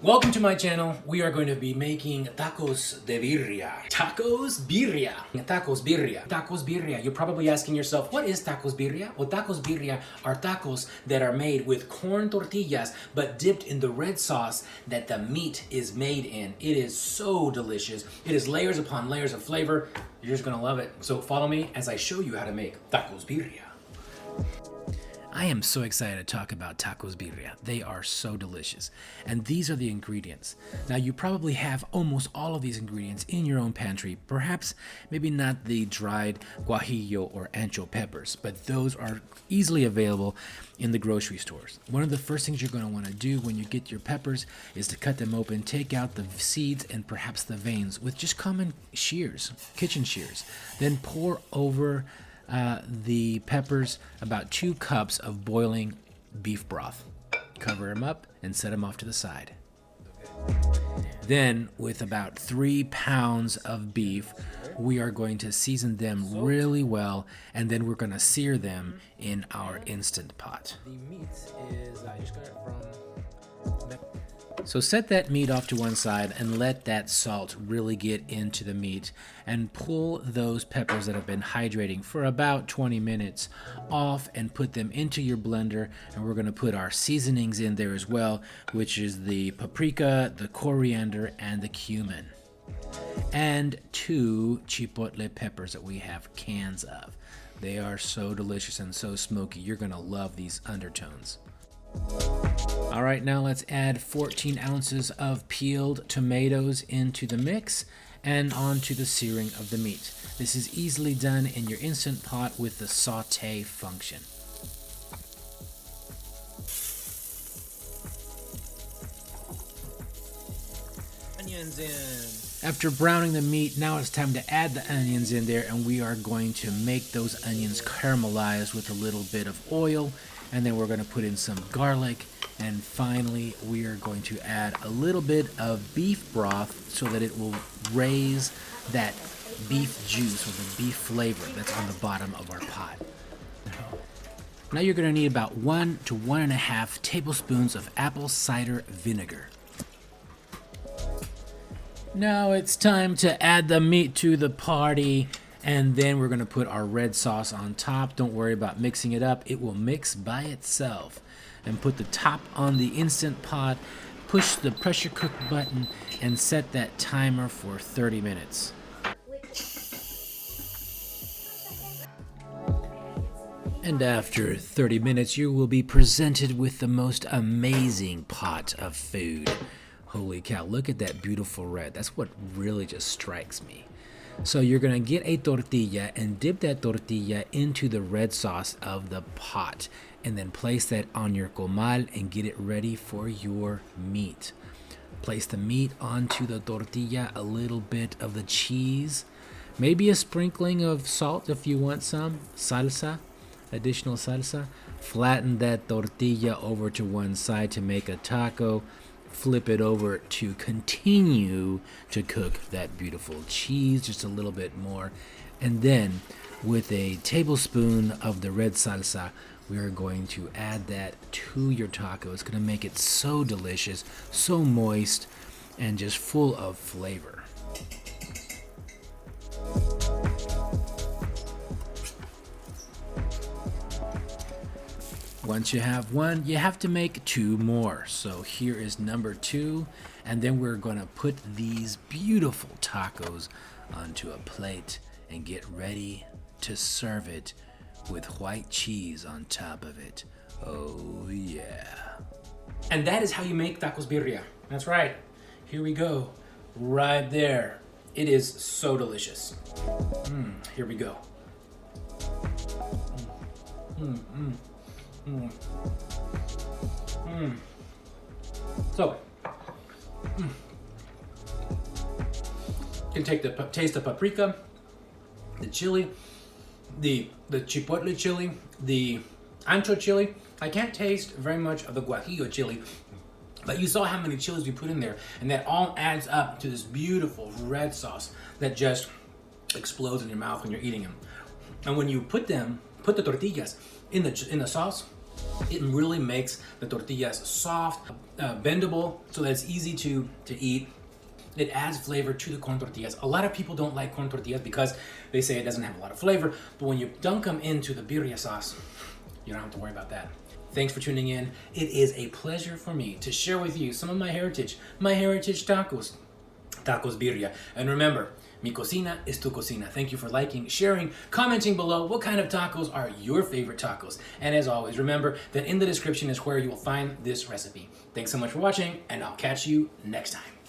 Welcome to my channel. We are going to be making tacos de birria. Tacos birria. Tacos birria. Tacos birria. You're probably asking yourself, what is tacos birria? Well, tacos birria are tacos that are made with corn tortillas, but dipped in the red sauce that the meat is made in. It is so delicious. It is layers upon layers of flavor. You're just gonna love it. So follow me as I show you how to make tacos birria. I am so excited to talk about tacos birria. They are so delicious. And these are the ingredients. Now you probably have almost all of these ingredients in your own pantry. Perhaps maybe not the dried Guajillo or ancho peppers, but those are easily available in the grocery stores. One of the first things you're going to want to do when you get your peppers is to cut them open, take out the seeds and perhaps the veins with just common shears, kitchen shears. Then pour over the peppers about 2 cups of boiling beef broth. Cover them up and set them off to the side. Then with about 3 pounds of beef, we are going to season them really well, and then we're going to sear them in our Instant Pot. The meat is, I just got it from... So set that meat off to one side and let that salt really get into the meat, and pull those peppers that have been hydrating for about 20 minutes off and put them into your blender. And we're going to put our seasonings in there as well, which is the paprika, the coriander, and the cumin. And 2 chipotle peppers that we have cans of. They are so delicious and so smoky. You're going to love these undertones. All right, now let's add 14 ounces of peeled tomatoes into the mix and onto the searing of the meat. This is easily done in your Instant Pot with the saute function. Onions in. After browning the meat, now it's time to add the onions in there, and we are going to make those onions caramelize with a little bit of oil. And then we're going to put in some garlic, and finally we are going to add a little bit of beef broth so that it will raise that beef juice or the beef flavor that's on the bottom of our pot. Now you're going to need about 1 to 1.5 tablespoons of apple cider vinegar. Now it's time to add the meat to the party. And then we're going to put our red sauce on top. Don't worry about mixing it up. It will mix by itself. And put the top on the Instant Pot. Push the pressure cook button and set that timer for 30 minutes. And after 30 minutes, you will be presented with the most amazing pot of food. Holy cow, look at that beautiful red. That's what really just strikes me. So you're going to get a tortilla and dip that tortilla into the red sauce of the pot, and then place that on your comal and get it ready for your meat. Place the meat onto the tortilla, a little bit of the cheese, maybe a sprinkling of salt if you want some, salsa, additional salsa. Flatten that tortilla over to one side to make a taco. Flip it over to continue to cook that beautiful cheese just a little bit more, and then with a tablespoon of the red salsa we are going to add that to your taco. It's going to make it so delicious, so moist, and just full of flavor. Once you have one, you have to make 2 more. So here is number 2, and then we're going to put these beautiful tacos onto a plate and get ready to serve it with white cheese on top of it. Oh yeah. And that is how you make tacos birria. That's right. Here we go. Right there. It is so delicious. Here we go. So, you can take the taste of paprika, the chili, the chipotle chili, the ancho chili. I can't taste very much of the Guajillo chili, but you saw how many chilies we put in there, and that all adds up to this beautiful red sauce that just explodes in your mouth when you're eating them. And when you put the tortillas in the sauce, It really makes the tortillas soft, bendable, so that it's easy to eat. It adds flavor to the corn tortillas. A lot of people don't like corn tortillas because they say it doesn't have a lot of flavor, but when you dunk them into the birria sauce, you don't have to worry about that. Thanks for tuning in. It is a pleasure for me to share with you some of my heritage tacos, tacos birria. And remember, mi cocina es tu cocina. Thank you for liking, sharing, commenting below. What kind of tacos are your favorite tacos? And as always, remember that in the description is where you will find this recipe. Thanks so much for watching, and I'll catch you next time.